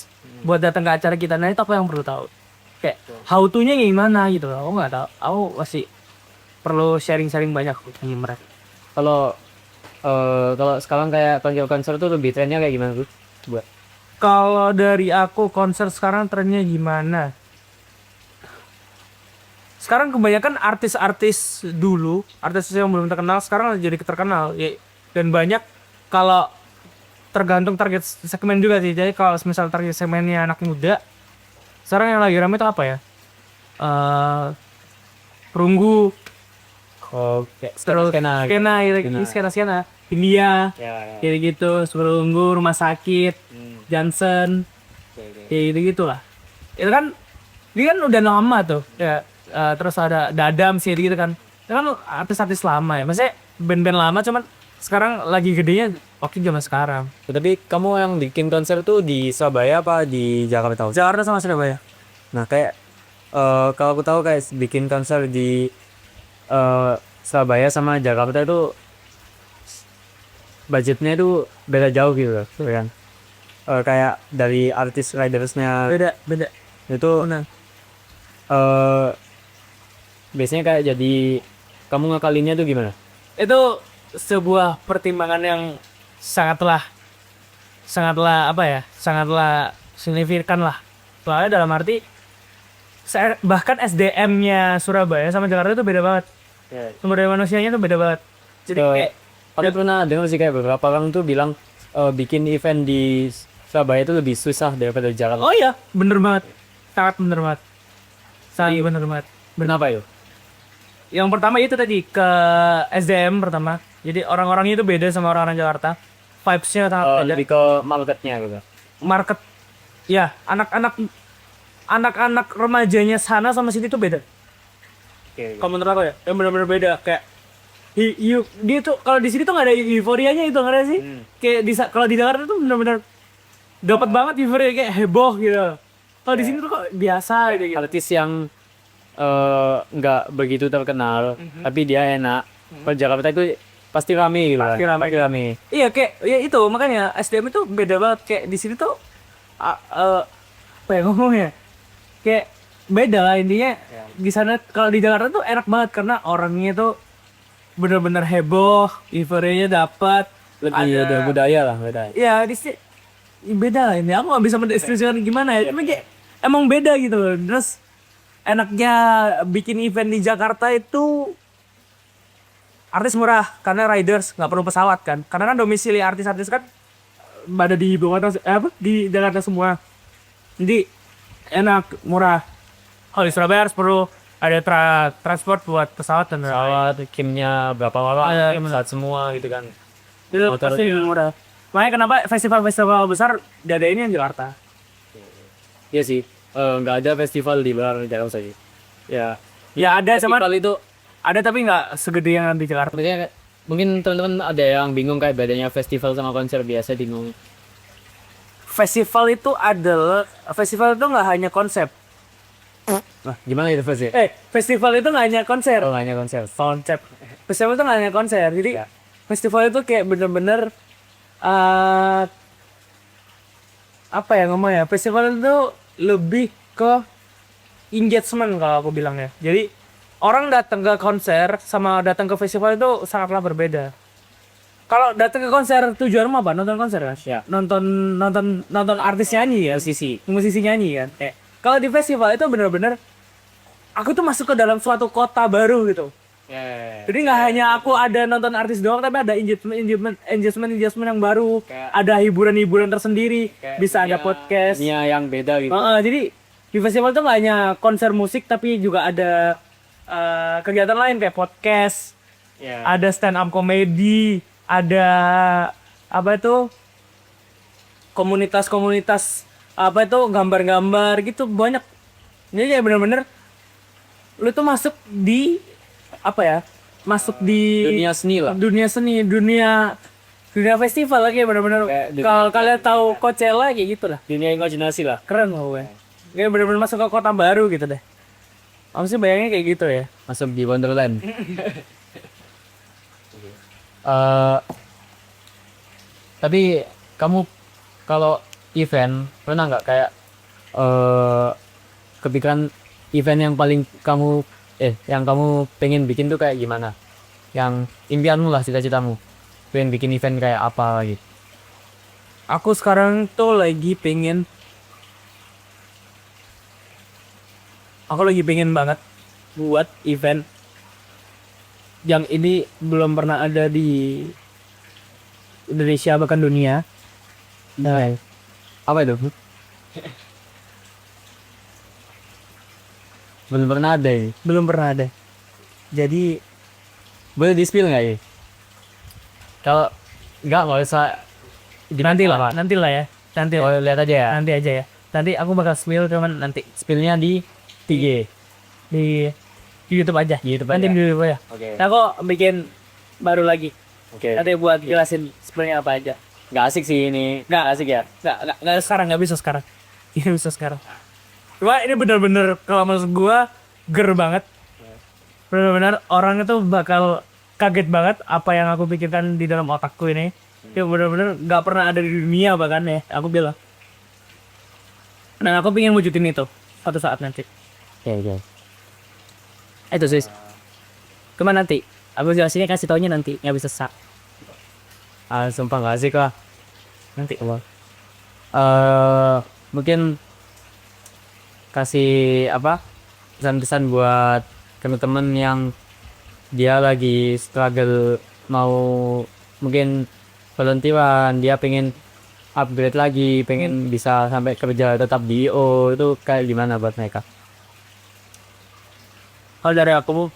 buat datang ke acara kita. Nah itu apa yang perlu tahu kayak how to-nya gimana gitu. Aku nggak tahu, aku masih perlu sharing-sharing banyak sama mereka. Kalau sekarang kayak konser tuh lebih trennya kayak gimana tuh buat. Kalau dari aku konser sekarang trennya gimana? Sekarang kebanyakan artis-artis dulu, artis yang belum terkenal sekarang jadi terkenal ya, dan banyak kalau tergantung target segmen juga sih. Jadi kalau misal target segmennya anak muda, sekarang yang lagi rame itu apa ya? Perunggu, Oke, terus skena. skena India, Ya. kayak gitu, Perunggu, Rumah Sakit, Johnson, kayak gitu gitulah. Itu kan dia kan udah lama tuh ya. Terus ada Dadam sih gitu kan. Itu kan artis-artis lama ya. Maksudnya band-band lama cuman sekarang lagi gedenya waktu zaman sekarang. Tapi kamu yang bikin konser tuh di Surabaya apa di Jakarta? Jakarta sama Surabaya. Nah kayak kalau aku tahu kayak bikin konser di Surabaya sama Jakarta itu budgetnya itu beda jauh gitu loh, tuh kan. Kayak dari artis ridersnya Beda. itu Nah, biasanya kayak jadi kamu ngakalinnya tuh gimana? itu sebuah pertimbangan yang sangatlah apa ya? Sangatlah signifikan lah. Soalnya dalam arti bahkan SDM-nya Surabaya sama Jakarta itu beda banget. Sumber daya manusianya tuh beda banget. Jadi kayak Aku pernah dengar sih kayak beberapa orang tuh bilang bikin event di Surabaya itu lebih susah daripada di Jakarta. oh iya, bener banget. Sangat bener banget. Sangat bener banget. Kenapa yuk? Yang pertama itu tadi ke SDM pertama. Jadi orang-orangnya itu beda sama orang-orang Jakarta. Vibes-nya sangat beda. Lebih ke marketnya gitu. Market ya, anak-anak remajanya sana sama sini tuh beda. Kalau menurut aku ya, yang benar-benar beda kayak dia tuh kalau di sini tuh nggak ada euforianya itu nggak ada sih. Kayak kalau di Jakarta tuh benar-benar dapat banget euforia kayak heboh gitu. Kalau di sini tuh kok biasa gitu. Artis yang nggak begitu terkenal tapi dia enak. Kalau Jakarta itu pasti rame gitu. Pasti kan. rame. Pasti rame. Iya kayak ya itu makanya SDM itu beda banget kayak di sini tuh apa ya ngomongnya kayak beda lah intinya. Di sana kalau di Jakarta tuh enak banget karena orangnya tuh bener-bener heboh, euforianya dapat, Lebih ada budaya lah, budaya. ya di sini beda lah ini. Aku nggak bisa mendeskripsikan gimana ya, tapi kayak emang beda gitu loh. Terus enaknya bikin event di Jakarta itu artis murah karena riders nggak perlu pesawat kan, karena kan domisili artis-artis kan ada di ibu kota di Jakarta semua, jadi enak murah. Kalau di Surabaya harus perlu ada transport buat pesawat dan Pesawat, kimnya berapa orang, Ada kim saat semua gitu kan. itu Motor. pasti murah. Makanya kenapa festival-festival besar diadainnya di Jakarta. Iya sih. nggak ada festival di luar Jakarta sih. Ya, Ya ada, cuman festival itu ada tapi nggak segede yang di Jakarta. maksudnya mungkin teman-teman ada yang bingung kayak bedanya festival sama konser biasa bingung. Festival itu nggak hanya konsep. Nah, gimana itu festival? Festival itu nggak hanya konser. Oh, hanya konser. Konsep. Festival itu nggak hanya konser. Jadi Ya. festival itu kayak bener-bener eh apa ya ngomongnya? Festival itu lebih ke engagement kalau aku bilang ya. Jadi orang datang ke konser sama datang ke festival itu sangatlah berbeda. Kalau datang ke konser tujuanmu apa? Nonton konser kan? Ya. Nonton nonton nonton artis nyanyi ya, musisi nyanyi kan. Kalau di festival itu bener-bener aku tuh masuk ke dalam suatu kota baru gitu. Ya. Jadi nggak hanya aku ada nonton artis doang, tapi ada engagement yang baru, Kayak- ada hiburan-hiburan tersendiri, Kayak bisa ada dunia- podcast. dunia yang beda gitu. Jadi di festival itu nggak hanya konser musik, tapi juga ada kegiatan lain kayak podcast, Ya. ada stand up comedy, ada apa itu komunitas-komunitas apa itu gambar-gambar gitu banyak. Jadi kayak bener-bener lu tuh masuk di apa ya? Masuk di Dunia seni lah. dunia seni, dunia festival lagi bener-bener. Kayak dunia- Kalau kalian tahu Coachella kayak gitu lah. Dunia imajinasi lah. Keren loh gue. Kayak bener-bener masuk ke kota baru gitu deh. Aku sih bayangnya kayak gitu ya. Masuk di Wonderland. Eh, tapi kamu kalau event pernah nggak kayak kepikiran event yang paling kamu yang kamu pengen bikin tuh kayak gimana? Yang impianmu lah, cita-citamu. Pengen bikin event kayak apa lagi? Aku sekarang tuh lagi pengen banget buat event yang ini belum pernah ada di Indonesia bahkan dunia. Nah, apa itu? Belum pernah ada ya? Belum pernah ada. Jadi Boleh di spill nggak ya? Kalau nggak usah. nanti lah ya. Nanti Oh, lihat aja ya. nanti aja ya. Nanti aku bakal spill cuman nanti Spillnya di 3. di YouTube aja. Di YouTube Nanti aja. di YouTube aja. Oke. Nah, aku bikin baru lagi. Oke. Nanti buat jelasin spillnya apa aja. Nggak asik sih ini. Nggak asik ya. Nggak sekarang, nggak bisa sekarang. Ini bisa sekarang. Cuma ini bener-bener kalau maksud gua ger banget. Bener-bener orang itu bakal kaget banget apa yang aku pikirkan di dalam otakku ini. Ya bener-bener nggak pernah ada di dunia bahkan ya. Aku bilang. Dan aku pengen wujudin itu suatu saat nanti. Oke. Itu sih. Cuma nanti. Aku jelasinnya kasih taunya nanti. Nggak bisa sak. Sumpah nggak asik lah. Nanti. Mungkin kasih apa pesan-pesan buat teman-teman yang dia lagi struggle mau mungkin volunteeran, dia pengen upgrade lagi, pengen bisa sampai kerja tetap di IO, itu kayak gimana buat mereka? Kalau dari aku,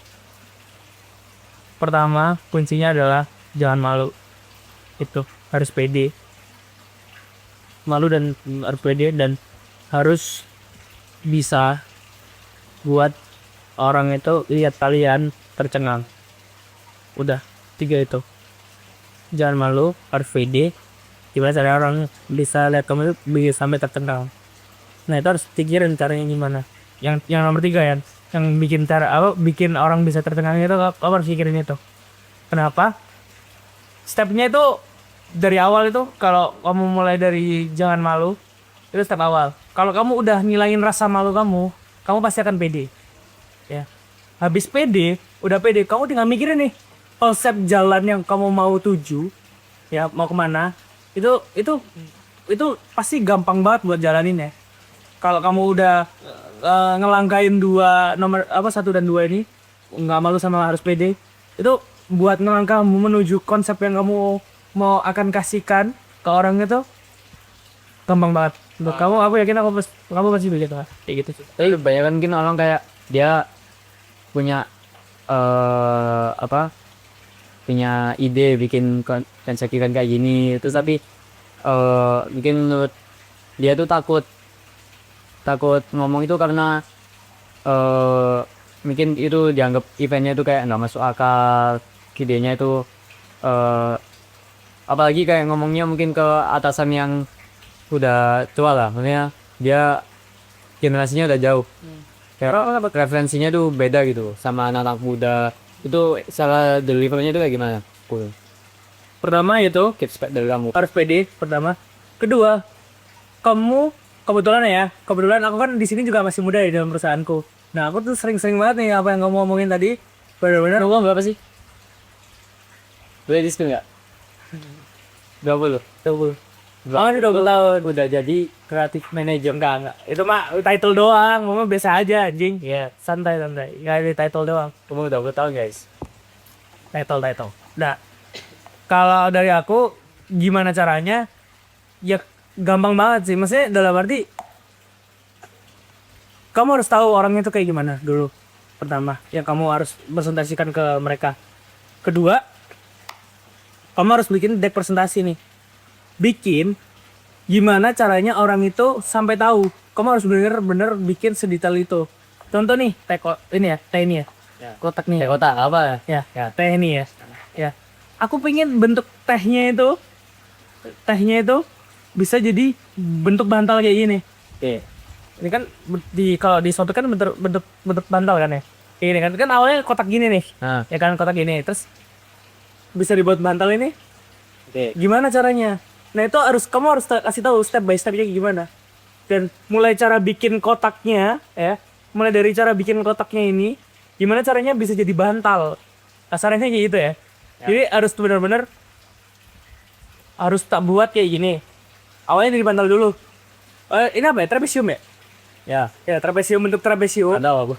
pertama kuncinya adalah jangan malu. Itu harus pede. Malu dan harus pede dan harus bisa buat orang itu lihat kalian tercengang. Udah, 3 itu. Jangan malu, harus pede. Gimana cara orang bisa lihat kamu itu bisa sampai tercengang. Nah, itu harus pikirin caranya gimana. Yang nomor 3 ya, yang bikin bikin orang bisa tercengang itu kamu harus pikirin itu. Kenapa? Stepnya itu dari awal itu kalau kamu mulai dari jangan malu itu step awal. Kalau kamu udah ngilangin rasa malu kamu pasti akan pede. Ya. Habis pede, udah pede, kamu tinggal mikirin nih konsep jalan yang kamu mau tuju, ya mau kemana. Itu pasti gampang banget buat jalanin ya. Kalau kamu udah ngelangkain nomor 1 dan 2 ini, nggak malu sama harus pede, itu buat ngelangkah menuju konsep yang kamu mau akan kasihkan ke orang itu gampang banget. Untuk kamu, aku yakin kamu pasti begitu lah. Kayak gitu sih. Tapi kebanyakan mungkin orang kayak dia punya punya ide bikin konsep event kayak gini, terus tapi mungkin menurut dia tuh takut takut ngomong itu karena mungkin itu dianggap eventnya itu kayak nggak masuk akal, idenya itu apalagi kayak ngomongnya mungkin ke atasan yang udah tua lah, maksudnya dia generasinya udah jauh, kayak referensinya tuh beda gitu sama anak-anak muda. Itu salah delivernya itu kayak gimana? Cool. Pertama itu Kids dari kamu. harus pede pertama. Kedua, kamu kebetulan aku kan di sini juga masih muda di dalam perusahaanku. Nah, aku tuh sering-sering banget nih apa yang kamu ngomongin tadi. Benar-benar Kamu berapa sih? Boleh di spill nggak? 20. double. Oh, ini 20 tahun. Udah jadi kreatif manager. Enggak. Itu mah title doang. Mama biasa aja anjing. Ya, santai-santai. Ya, ini title doang. Kamu udah 20 tahun guys. Title. Nah, kalau dari aku gimana caranya? Ya gampang banget sih. Maksudnya dalam arti kamu harus tahu orangnya itu kayak gimana dulu. Pertama, yang kamu harus presentasikan ke mereka. Kedua, kamu harus bikin deck presentasi nih. Bikin gimana caranya orang itu sampai tahu. Kamu harus bener-bener bikin sedetail itu. Contoh nih, teh ini ya. Ya. Kotak nih. Kayak kota apa? Ya, teh ini ya. Ya. Aku pengen bentuk tehnya itu bisa jadi bentuk bantal kayak gini. Oke. Ini kan kalau di suatu kan bentuk bantal kan ya. Ini kan awalnya kotak gini nih. Nah, Ya kan kotak gini. Terus bisa dibuat bantal ini. oke. Gimana caranya? Nah, itu kamu harus kasih tahu step by stepnya gimana. Dan mulai cara bikin kotaknya ya. Mulai dari cara bikin kotaknya ini, gimana caranya bisa jadi bantal. Kasarnya kayak gitu ya. Jadi harus benar-benar harus tak buat kayak gini. Awalnya dari bantal dulu. Ini apa ya? Trapesium ya? Ya, Ya, trapesium, bentuk trapesium. ada apa?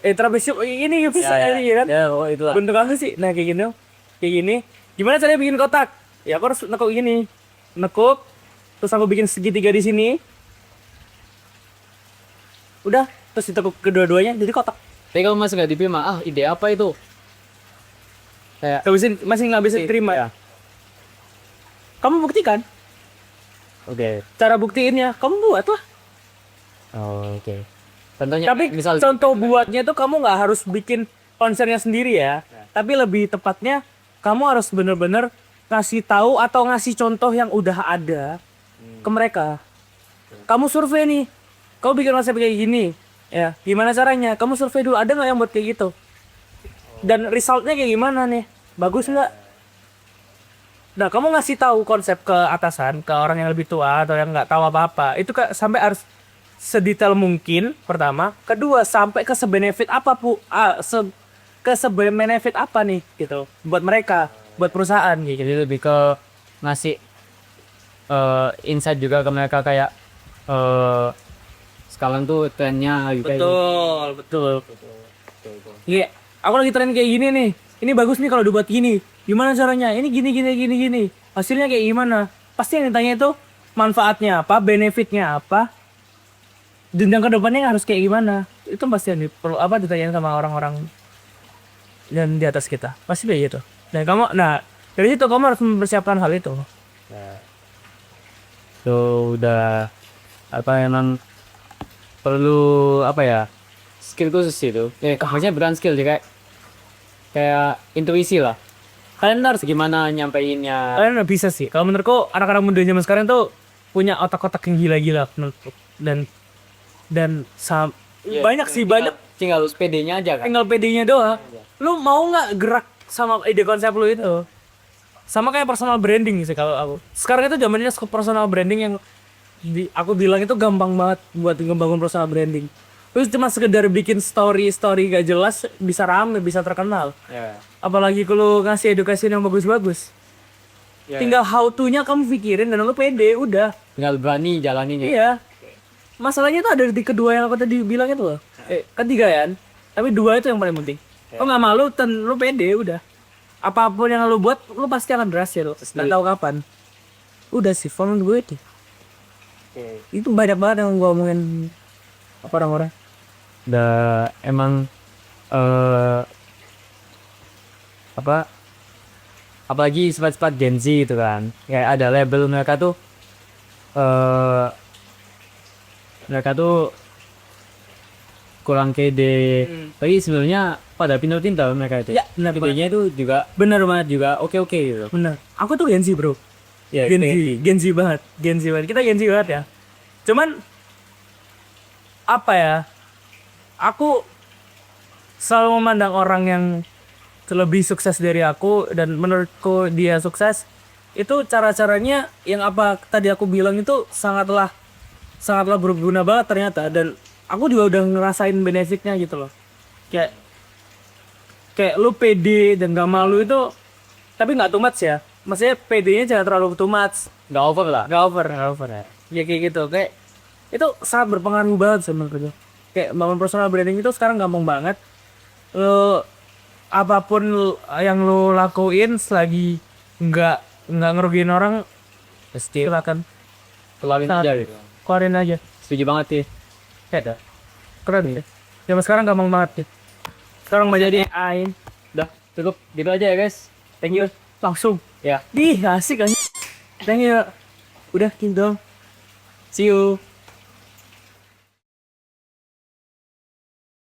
Trapesium ini bisa ini kan? Ya, oh itulah. Bentuk apa sih? Nah, kayak gini. Kayak gini. Gimana caranya bikin kotak? Ya, aku harus nekuk gini. Nekuk. Terus aku bikin segitiga di sini. Udah, terus ditekuk kedua-duanya jadi kotak. Tapi kamu masih nggak diterima. Ah, ide apa itu? Kayak Masih nggak bisa diterima. Ya. Kamu buktikan. Oke. Cara buktiinnya, kamu buat lah. Oh, oke. Contohnya Tapi misal contoh buatnya tuh kamu nggak harus bikin konsernya sendiri ya. Tapi lebih tepatnya kamu harus bener-bener ngasih tahu atau ngasih contoh yang udah ada ke mereka. Kamu survei nih, kamu bikin konsep kayak gini, ya gimana caranya? Kamu survei dulu, ada nggak yang buat kayak gitu? Dan resultnya kayak gimana nih? Bagus nggak? Nah, kamu ngasih tahu konsep ke atasan, ke orang yang lebih tua atau yang nggak tahu apa-apa, itu sampai harus sedetail mungkin pertama. Kedua, sampai ke sebenefit apa ke sebenefit apa nih gitu buat mereka, buat perusahaan gitu. jadi lebih ke ngasih insight juga ke mereka kayak sekarang tuh trennya gitu. Betul. Iya, aku lagi tren kayak gini nih. Ini bagus nih kalau dibuat gini. Gimana caranya? Ini gini. Hasilnya kayak gimana? Pasti yang ditanya itu manfaatnya apa, benefitnya apa. Jenjang ke depannya harus kayak gimana? Itu pasti yang perlu ditanyain sama orang-orang dan di atas kita. Pasti kayak gitu. Dan dari situ kamu harus mempersiapkan hal itu. So udah apa emang perlu apa ya, skill khusus itu. Maksudnya bukan skill sih, kayak intuisi lah. Kalian harus gimana nyampeinnya. Kalian nggak bisa sih. Kalau menurutku anak-anak muda zaman sekarang tuh punya otak-otak yang gila-gila menurutku. Banyak sih, banyak. Tinggal PD-nya aja kan. Tinggal PD-nya doang. Lu mau nggak gerak sama ide konsep lu itu? Sama kayak personal branding sih kalau aku. Sekarang itu zamannya personal branding yang aku bilang itu gampang banget buat ngebangun personal branding. Terus cuma sekedar bikin story gak jelas bisa rame, bisa terkenal. Ya. Apalagi kalau ngasih edukasi yang bagus-bagus. Tinggal how to-nya kamu pikirin dan lu pede, udah. Tinggal berani jalaninnya. Iya. Masalahnya itu ada di kedua yang aku tadi bilang itu loh. Ketiga ya. Tapi dua itu yang paling penting. Lo nggak malu, lu pede, udah. Apapun yang lu buat, lu pasti akan berhasil. Nggak tahu kapan. Udah sih, follow gue deh. Itu banyak banget yang gue omongin orang-orang. Udah emang apalagi sifat-sifat Gen Z itu kan, kayak ada label mereka tuh kurang pede. Tapi sebenarnya pada pintar-pintar mereka itu. Ya, benar banget. Pedenya itu juga Bener banget. juga oke-oke gitu. Bener. Aku tuh Gen Z bro. Ya, Gen Z banget. Gen Z banget. Kita Gen Z banget ya. Cuman apa ya? Aku selalu memandang orang yang lebih sukses dari aku dan menurutku dia sukses itu cara-caranya yang apa tadi aku bilang itu sangatlah berguna banget ternyata dan aku juga udah ngerasain benefitnya gitu loh. Kayak kayak lu pede dan gak malu itu tapi nggak too much ya. Maksudnya PD-nya jangan terlalu too much. nggak over lah. Nggak over ya. Ya kayak gitu. Kayak itu sangat berpengaruh banget sama menurutku. Kayak bangun personal branding itu sekarang gampang banget. Lu apapun yang lu lakuin selagi nggak ngerugiin orang Pasti silakan keluarin Sangat. aja gitu. keluarin aja. Setuju banget sih. Ya dah. Keren ya. Zaman sekarang gampang banget ya. Sekarang mau jadi AI Udah, cukup gitu aja ya guys. Thank you. langsung. Ya, Ih asik aja. Thank you. Udah gitu. see you.